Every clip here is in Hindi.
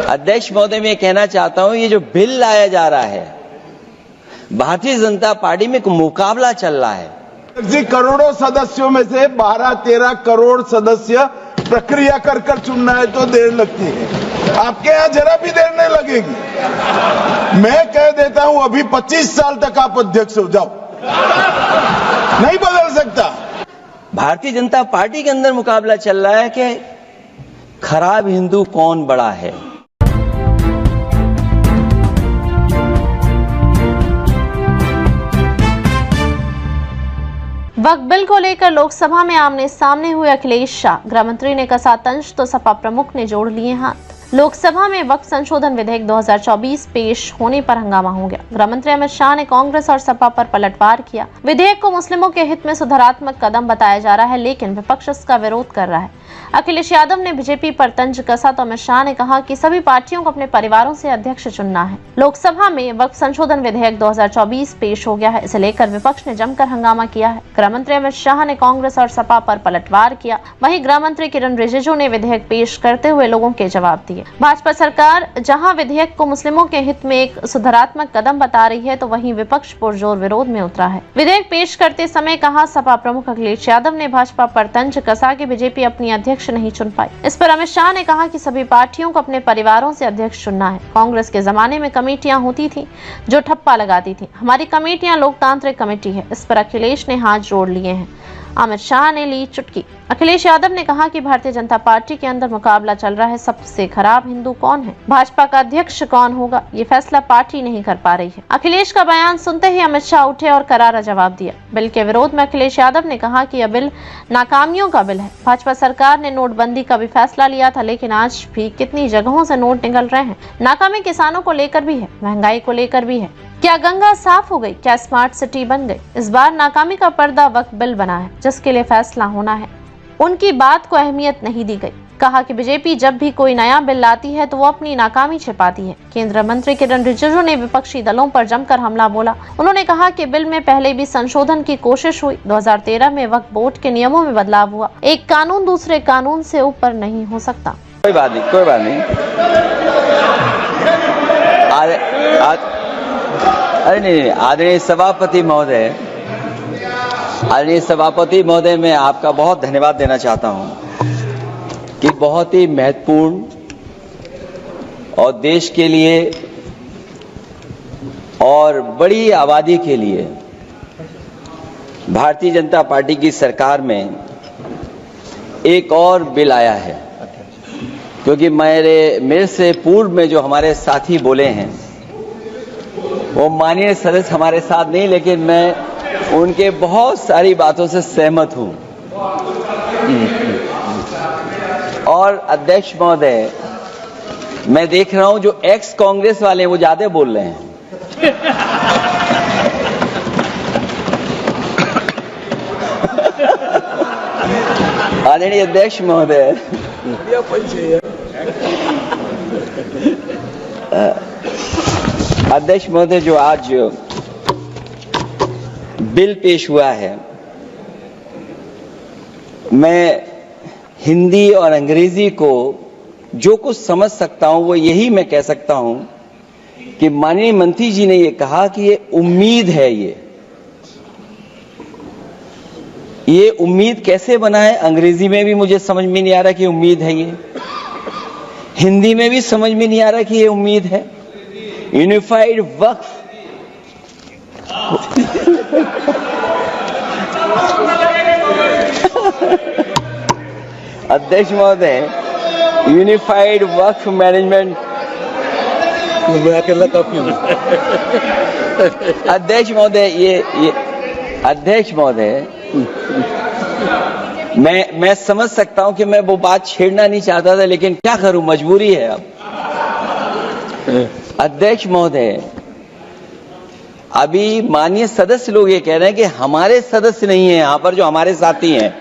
अध्यक्ष महोदय, मैं कहना चाहता हूं, ये जो बिल लाया जा रहा है, भारतीय जनता पार्टी में एक मुकाबला चल रहा है। जी, करोड़ों सदस्यों में से 12-13 करोड़ सदस्य प्रक्रिया कर चुनना है तो देर लगती है। आपके यहां जरा भी देर नहीं लगेगी। मैं कह देता हूं, अभी 25 साल तक आप अध्यक्ष हो जाओ, नहीं बदल सकता। भारतीय जनता पार्टी के अंदर मुकाबला चल रहा है कि खराब हिंदू कौन बड़ा है। वक्फ बिल को लेकर लोकसभा में आमने सामने हुए अखिलेश शाह, गृह मंत्री ने कसा तंज तो सपा प्रमुख ने जोड़ लिए हाथ। लोकसभा में वक्फ संशोधन विधेयक 2024 पेश होने पर हंगामा हो गया। गृह मंत्री अमित शाह ने कांग्रेस और सपा पर पलटवार किया। विधेयक को मुस्लिमों के हित में सुधारात्मक कदम बताया जा रहा है, लेकिन विपक्ष इसका विरोध कर रहा है। अखिलेश यादव ने बीजेपी पर तंज कसा तो अमित शाह ने कहा कि सभी पार्टियों को अपने परिवारों से अध्यक्ष चुनना है। लोकसभा में वक्फ संशोधन विधेयक 2024 पेश हो गया है, इसे लेकर विपक्ष ने जमकर हंगामा किया है। गृह मंत्री अमित शाह ने कांग्रेस और सपा पर पलटवार किया। वहीं गृह मंत्री किरण रिजिजू ने विधेयक पेश करते हुए लोगों के जवाब दिए। भाजपा सरकार जहां विधेयक को मुस्लिमों के हित में एक सुधारात्मक कदम बता रही है, तो वहीं विपक्ष पुरजोर विरोध में उतरा है। विधेयक पेश करते समय कहा, सपा प्रमुख अखिलेश यादव ने भाजपा पर तंज कसा कि बीजेपी अपनी अध्यक्ष नहीं चुन पाई। इस पर अमित शाह ने कहा कि सभी पार्टियों को अपने परिवारों से अध्यक्ष चुनना है। कांग्रेस के जमाने में कमेटियां होती थी जो ठप्पा लगाती थी, हमारी कमेटियां लोकतांत्रिक कमेटी है। इस पर अखिलेश ने हाथ जोड़ लिए हैं। अमित शाह ने ली चुटकी। अखिलेश यादव ने कहा कि भारतीय जनता पार्टी के अंदर मुकाबला चल रहा है, सबसे खराब हिंदू कौन है, भाजपा का अध्यक्ष कौन होगा, ये फैसला पार्टी नहीं कर पा रही है। अखिलेश का बयान सुनते ही अमित शाह उठे और करारा जवाब दिया। बिल के विरोध में अखिलेश यादव ने कहा कि यह बिल नाकामियों का बिल है। भाजपा सरकार ने नोटबंदी का भी फैसला लिया था, लेकिन आज भी कितनी जगहों से नोट निकल रहे हैं। नाकामी किसानों को लेकर भी है, महंगाई को लेकर भी है। क्या गंगा साफ हो गई, क्या स्मार्ट सिटी बन गई? इस बार नाकामी का पर्दा वक्फ बिल बना है, जिसके लिए फैसला होना है। उनकी बात को अहमियत नहीं दी गई। कहा कि बीजेपी जब भी कोई नया बिल लाती है तो वो अपनी नाकामी छिपाती है। केंद्रीय मंत्री किरण रिजिजू ने विपक्षी दलों पर जमकर हमला बोला। उन्होंने कहा कि बिल में पहले भी संशोधन की कोशिश हुई। 2013 में वक्फ बोर्ड के नियमों में बदलाव हुआ। एक कानून दूसरे कानून से ऊपर नहीं हो सकता। कोई बात नहीं, कोई बात नहीं। अरे नहीं, आदरणीय सभापति महोदय, मैं आपका बहुत धन्यवाद देना चाहता हूं कि बहुत ही महत्वपूर्ण और देश के लिए और बड़ी आबादी के लिए भारतीय जनता पार्टी की सरकार में एक और बिल आया है। क्योंकि मेरे से पूर्व में जो हमारे साथी बोले हैं वो माननीय सदस्य हमारे साथ नहीं, लेकिन मैं उनके बहुत सारी बातों से सहमत हूं। और अध्यक्ष महोदय, मैं देख रहा हूं जो एक्स कांग्रेस वाले वो ज्यादा बोल रहे हैं। आदरणीय अध्यक्ष महोदय, अध्यक्ष महोदय, जो आज बिल पेश हुआ है, मैं हिंदी और अंग्रेजी को जो कुछ समझ सकता हूं वो यही मैं कह सकता हूं कि माननीय मंत्री जी ने ये कहा कि ये उम्मीद है। ये उम्मीद कैसे बना है, अंग्रेजी में भी मुझे समझ में नहीं आ रहा कि उम्मीद है, ये हिंदी में भी समझ में नहीं आ रहा कि ये उम्मीद है। यूनिफाइड वक्फ अध्यक्ष महोदय, यूनिफाइड वक्फ मैनेजमेंट अध्यक्ष महोदय, ये अध्यक्ष महोदय, मैं समझ सकता हूं कि मैं वो बात छेड़ना नहीं चाहता था, लेकिन क्या करूं, मजबूरी है अब। अध्यक्ष महोदय, अभी माननीय सदस्य लोग ये कह रहे हैं कि हमारे सदस्य नहीं है यहां पर जो हमारे साथी हैं,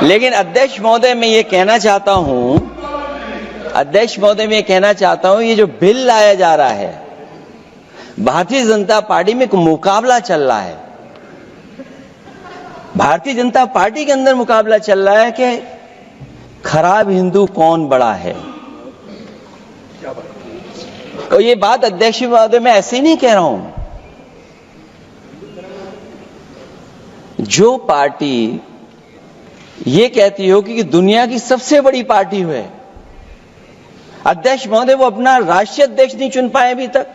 लेकिन अध्यक्ष महोदय मैं ये कहना चाहता हूं, ये जो बिल लाया जा रहा है, भारतीय जनता पार्टी में एक मुकाबला चल रहा है। भारतीय जनता पार्टी के अंदर मुकाबला चल रहा है कि खराब हिंदू कौन बड़ा है। और ये बात अध्यक्ष महोदय मैं ऐसे ही नहीं कह रहा हूं। जो पार्टी ये कहती हो कि दुनिया की सबसे बड़ी पार्टी है, अध्यक्ष महोदय वो अपना राष्ट्रीय अध्यक्ष नहीं चुन पाए अभी तक।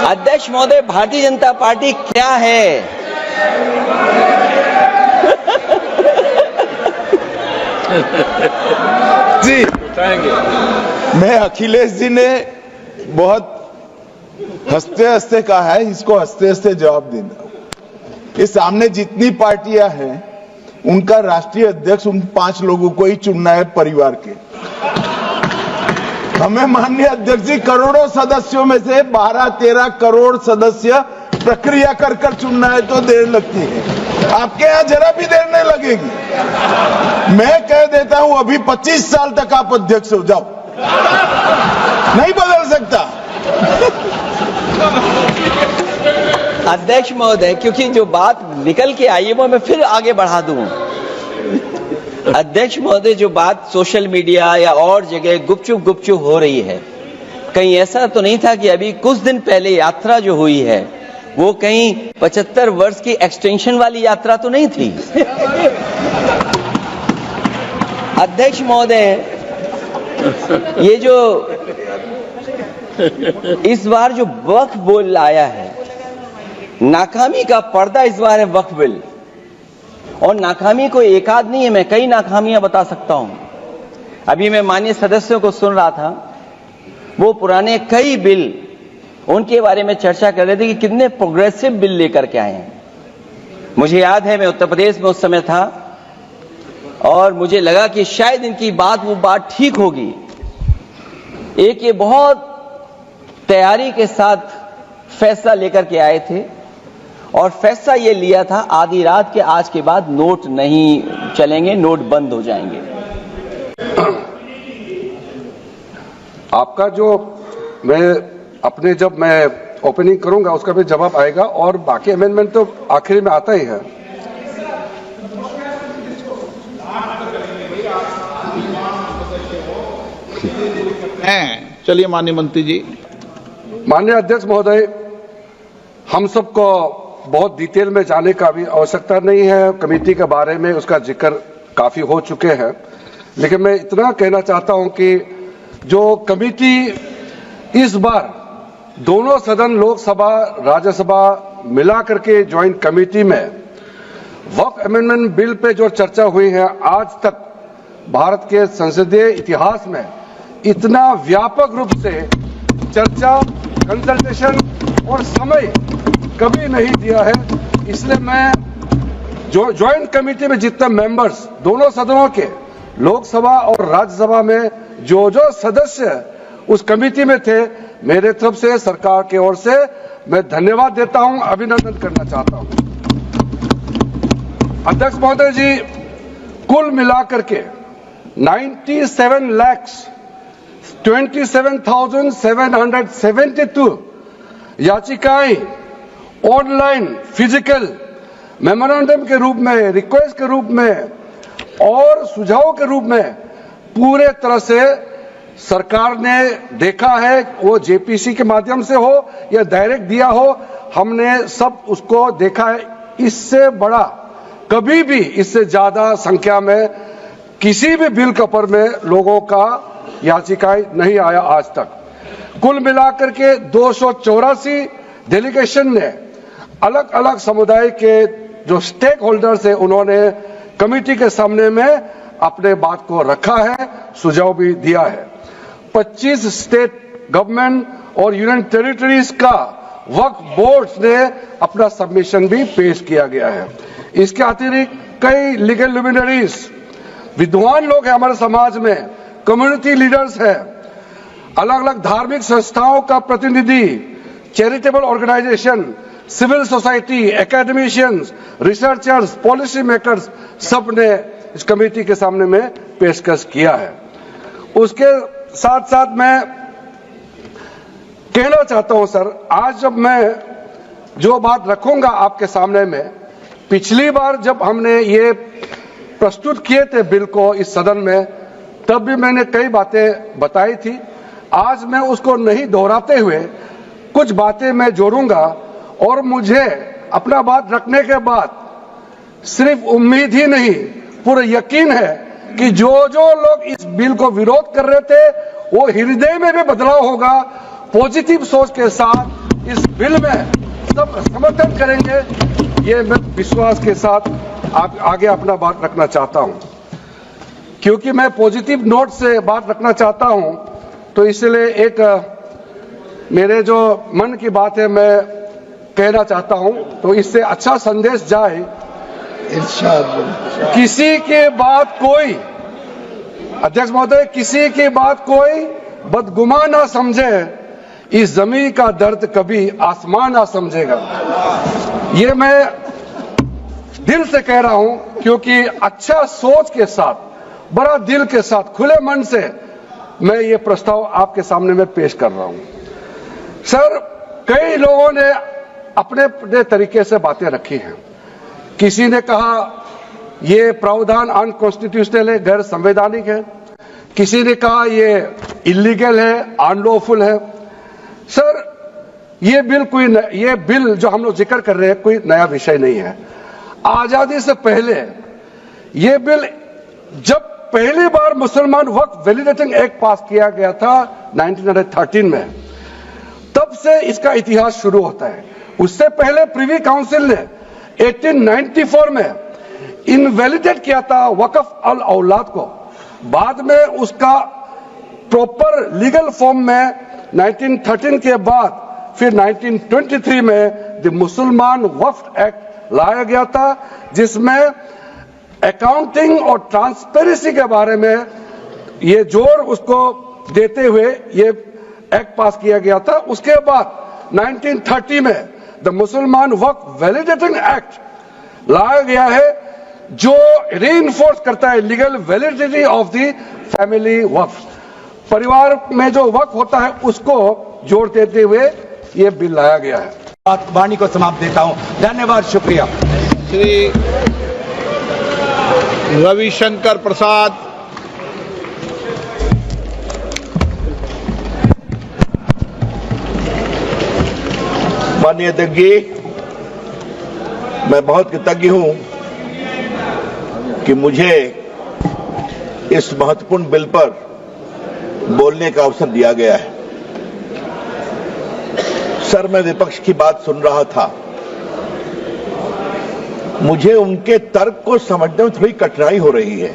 अध्यक्ष महोदय भारतीय जनता पार्टी क्या है? जी मैं अखिलेश जी ने बहुत हंसते हंसते कहा है, इसको हंसते हंसते जवाब देना। ये सामने जितनी पार्टियां हैं उनका राष्ट्रीय अध्यक्ष उन 5 लोगों को ही चुनना है परिवार के। हमें माननीय अध्यक्ष जी करोड़ों सदस्यों में से 12-13 करोड़ सदस्य प्रक्रिया कर कर चुनना है तो देर लगती है। आपके यहां जरा भी देर नहीं लगेगी। मैं कह देता हूं अभी 25 साल तक आप अध्यक्ष हो जाओ, नहीं बदल सकता। अध्यक्ष महोदय क्योंकि जो बात निकल के आई है वो मैं फिर आगे बढ़ा दूं। अध्यक्ष महोदय जो बात सोशल मीडिया या और जगह गुपचुप हो रही है, कहीं ऐसा तो नहीं था कि अभी कुछ दिन पहले यात्रा जो हुई है वो कहीं 75 वर्ष की एक्सटेंशन वाली यात्रा तो नहीं थी। अध्यक्ष महोदय ये जो इस बार जो वक्फ बिल आया है, नाकामी का पर्दा इस बार है वक्फ बिल। और नाकामी कोई एक आध नहीं है, मैं कई नाकामियां बता सकता हूं। अभी मैं माननीय सदस्यों को सुन रहा था, वो पुराने कई बिल उनके बारे में चर्चा कर रहे थे कि कितने प्रोग्रेसिव बिल लेकर के आए हैं। मुझे याद है मैं उत्तर प्रदेश में उस समय था और मुझे लगा कि शायद इनकी वो बात ठीक होगी। एक ये बहुत तैयारी के साथ फैसला लेकर के आए थे और फैसला ये लिया था आधी रात के आज के बाद नोट नहीं चलेंगे, नोट बंद हो जाएंगे। आपका जो जब मैं ओपनिंग करूंगा उसका भी जवाब आएगा और बाकी अमेंडमेंट तो आखिरी में आता ही है। चलिए माननीय मंत्री जी। माननीय अध्यक्ष महोदय, हम सबको बहुत डिटेल में जाने का भी आवश्यकता नहीं है। कमेटी के बारे में उसका जिक्र काफी हो चुके हैं, लेकिन मैं इतना कहना चाहता हूं कि जो कमेटी इस बार दोनों सदन लोकसभा राज्यसभा मिला करके ज्वाइंट कमेटी में वक्फ अमेंडमेंट बिल पे जो चर्चा हुई है, आज तक भारत के संसदीय इतिहास में इतना व्यापक रूप से चर्चा, कंसल्टेशन और समय कभी नहीं दिया है। इसलिए मैं जो ज्वाइंट कमेटी में जितने मेंबर्स दोनों सदनों के लोकसभा और राज्यसभा में जो सदस्य उस कमेटी में थे, मेरे तरफ से सरकार की ओर से मैं धन्यवाद देता हूं, अभिनंदन करना चाहता हूं। अध्यक्ष महोदय जी, कुल मिलाकर के 97,27,772 याचिकाएं ऑनलाइन, फिजिकल, मेमोरेंडम के रूप में, रिक्वेस्ट के रूप में और सुझाव के रूप में पूरे तरह से सरकार ने देखा है। वो जेपीसी के माध्यम से हो या डायरेक्ट दिया हो, हमने सब उसको देखा है। इससे बड़ा कभी भी, इससे ज्यादा संख्या में किसी भी बिल के ऊपर में लोगों का याचिकाएं नहीं आया आज तक। कुल मिलाकर के 284 डेलीगेशन ने अलग अलग समुदाय के जो स्टेक होल्डर्स है उन्होंने कमेटी के सामने में अपने बात को रखा है, सुझाव भी दिया है। 25 स्टेट गवर्नमेंट और यूनियन टेरिटरीज का वक्फ बोर्ड्स ने अपना सबमिशन भी पेश किया गया है। इसके अतिरिक्त कई लीगल लुमिनरीज, विद्वान लोग हैं हमारे समाज में, कम्युनिटी लीडर्स हैं, अलग अलग धार्मिक संस्थाओं का प्रतिनिधि, charitable organisation, civil society, academicians, researchers, policy makers, सब ने इस कमेटी के सामने में पेशकश किया है। उसके साथ साथ मैं कहना चाहता हूं सर, आज जब मैं जो बात रखूंगा आपके सामने में, पिछली बार जब हमने ये प्रस्तुत किए थे बिल को इस सदन में, तब भी मैंने कई बातें बताई थी। आज मैं उसको नहीं दोहराते हुए कुछ बातें मैं जोड़ूंगा, और मुझे अपना बात रखने के बाद सिर्फ उम्मीद ही नहीं, पूरा यकीन है कि जो जो लोग इस बिल को विरोध कर रहे थे, वो हृदय में भी बदलाव होगा। पॉजिटिव सोच के साथ इस बिल में सब समर्थन करेंगे, ये मैं विश्वास के साथ आगे अपना बात रखना चाहता हूं। क्योंकि मैं पॉजिटिव नोट से बात रखना चाहता हूं, तो इसलिए एक मेरे जो मन की बात है मैं कहना चाहता हूं, तो इससे अच्छा संदेश जाए। किसी के बात कोई, अध्यक्ष महोदय, किसी की बात कोई बदगुमान ना समझे, इस जमीन का दर्द कभी आसमान ना समझेगा। ये मैं दिल से कह रहा हूं, क्योंकि अच्छा सोच के साथ, बड़ा दिल के साथ, खुले मन से मैं ये प्रस्ताव आपके सामने में पेश कर रहा हूं। सर, कई लोगों ने अपने अपने तरीके से बातें रखी हैं। किसी ने कहा ये प्रावधान अनकॉन्स्टिट्यूशनल है, गैर संवैधानिक है। किसी ने कहा ये इलीगल है, अनलॉफुल है। सर, ये बिल जो हम लोग जिक्र कर रहे हैं कोई नया विषय नहीं है। आजादी से पहले ये बिल, जब पहली बार मुसलमान वक्फ वैलिडेटिंग एक्ट पास किया गया था 1913 में, तब से इसका इतिहास शुरू होता है। उससे पहले प्रिवी काउंसिल ने 1894 में इनवैलिडेट किया था वक्फ अल औलाद को। बाद में उसका प्रॉपर लीगल फॉर्म में 1913 के बाद फिर 1923 में द मुसलमान वक्फ एक्ट लाया गया था, जिसमें अकाउंटिंग और ट्रांसपेरेंसी के बारे में ये जोर उसको देते हुए ये एक्ट पास किया गया था। उसके बाद 1930 में द मुसलमान वक्फ वैलिडेटिंग एक्ट लाया गया है, जो रीइंफोर्स करता है legal validity of the family waqf. परिवार में जो वक्फ होता है उसको जोड़ देते हुए ये बिल लाया गया है। वाणी को समाप्त देता हूं। धन्यवाद, शुक्रिया। श्री रविशंकर प्रसाद। माननीय अध्यक्ष जी, मैं बहुत कृतज्ञ हूं कि मुझे इस महत्वपूर्ण बिल पर बोलने का अवसर दिया गया है। सर, मैं विपक्ष की बात सुन रहा था, मुझे उनके तर्क को समझने में थोड़ी कठिनाई हो रही है।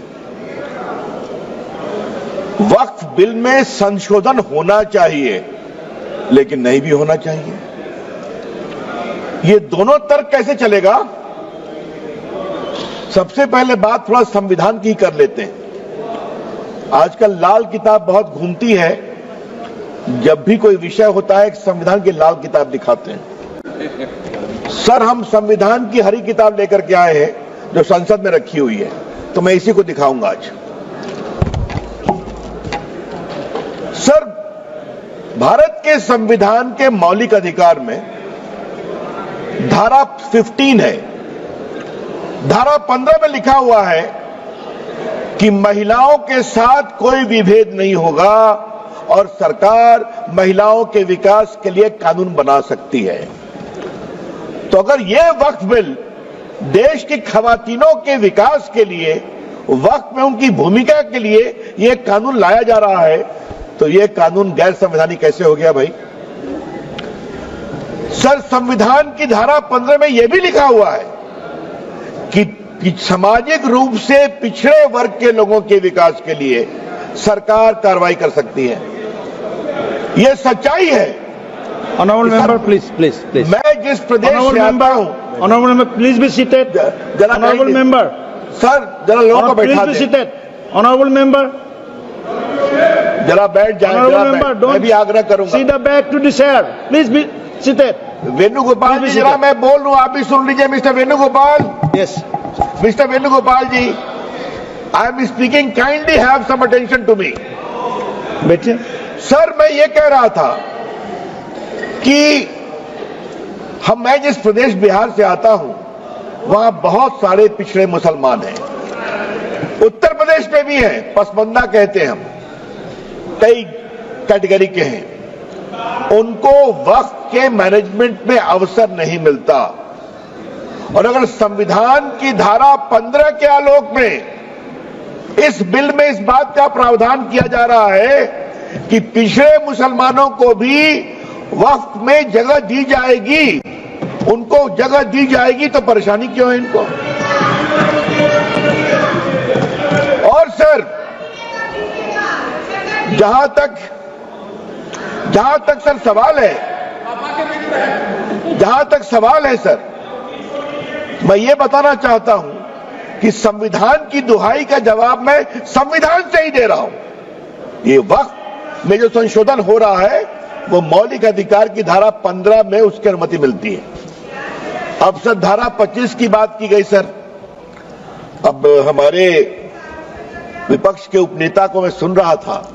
वक्फ बिल में संशोधन होना चाहिए, लेकिन नहीं भी होना चाहिए। ये दोनों तर्क कैसे चलेगा? सबसे पहले बात थोड़ा संविधान की कर लेते हैं। आजकल लाल किताब बहुत घूमती है, जब भी कोई विषय होता है संविधान की लाल किताब दिखाते हैं। सर, हम संविधान की हरी किताब लेकर के आए हैं जो संसद में रखी हुई है, तो मैं इसी को दिखाऊंगा आज। सर, भारत के संविधान के मौलिक अधिकार में धारा 15 है। धारा 15 में लिखा हुआ है कि महिलाओं के साथ कोई विभेद नहीं होगा और सरकार महिलाओं के विकास के लिए कानून बना सकती है। तो अगर यह वक्फ बिल देश की खवातीनों के विकास के लिए, वक्फ में उनकी भूमिका के लिए यह कानून लाया जा रहा है, तो यह कानून गैर संवैधानिक कैसे हो गया भाई? सर, संविधान की धारा 15 में यह भी लिखा हुआ है कि सामाजिक रूप से पिछड़े वर्ग के लोगों के विकास के लिए सरकार कार्रवाई कर सकती है। यह सच्चाई है। Honourable member, please. मैं जिस प्रदेश से आता हूं, honourable member, please be seated. Honourable member, sir, जरा लोगों को बैठा दें। ऑनरेबल मेंबर, जरा बैठ जाए। मैं भी आग्रह करूंगा। See the back to the chair, please be seated. Venugopal ji, जरा मैं बोल रहा हूं, आप भी सुन लीजिए। Mister Venugopal, yes, mister Venugopal ji, I am speaking, kindly have some attention to me. बैठिए। सर, मैं ये कह रहा था कि मैं जिस प्रदेश बिहार से आता हूं, वहां बहुत सारे पिछड़े मुसलमान हैं। उत्तर प्रदेश में भी हैं, पसमंदा कहते हैं हम, कई कैटेगरी के हैं। उनको वक्फ के मैनेजमेंट में अवसर नहीं मिलता। और अगर संविधान की धारा 15 के आलोक में इस बिल में इस बात का प्रावधान किया जा रहा है कि पिछड़े मुसलमानों को भी वक्फ में जगह दी जाएगी, उनको जगह दी जाएगी, तो परेशानी क्यों है इनको? और सर, जहां तक सर सवाल है सर, मैं ये बताना चाहता हूं कि संविधान की दुहाई का जवाब मैं संविधान से ही दे रहा हूं। ये वक्त में जो संशोधन हो रहा है वो मौलिक अधिकार की धारा 15 में उसकी अनुमति मिलती है। अब सर धारा 25 की बात की गई सर। अब हमारे विपक्ष के उपनेता को मैं सुन रहा था,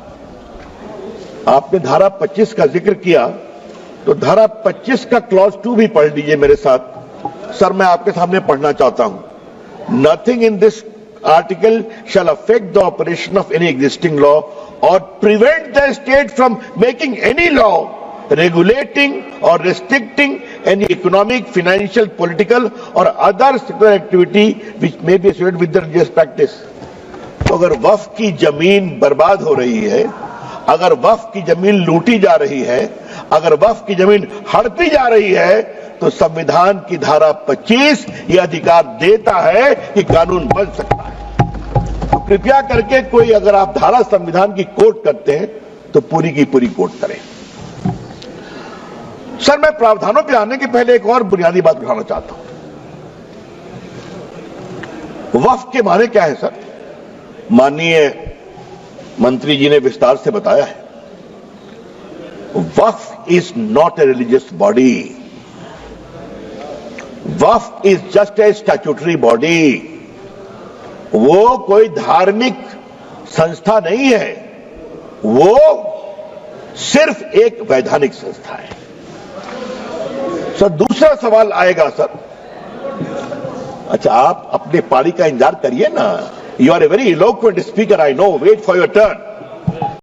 आपने धारा 25 का जिक्र किया, तो धारा 25 का क्लॉज 2 भी पढ़ लीजिए मेरे साथ। सर मैं आपके सामने पढ़ना चाहता हूं। Nothing in this article shall affect the operation of any existing law or prevent the state from making any law regulating or restricting any economic, financial, political or other secular activity which may be associated with the religious practice। तो अगर वक्फ की जमीन बर्बाद हो रही है, अगर वक्फ की जमीन लूटी जा रही है, अगर वक्फ की जमीन हड़पी जा रही है, तो संविधान की धारा 25 यह अधिकार देता है कि कानून बन सकता है। तो कृपया करके कोई अगर आप धारा संविधान की कोट करते हैं तो पूरी की पूरी कोट करें। सर मैं प्रावधानों पे आने के पहले एक और बुनियादी बात उठाना चाहता हूं। वक्फ के माने क्या है सर? माननीय मंत्री जी ने विस्तार से बताया है। Waqf is not a religious body, Waqf is just a statutory body. वो कोई धार्मिक संस्था नहीं है, वो सिर्फ एक वैधानिक संस्था है। सर दूसरा सवाल आएगा सर, अच्छा आप अपने पारी का इंतजार करिए ना। You are a very eloquent speaker, I know, wait for your turn.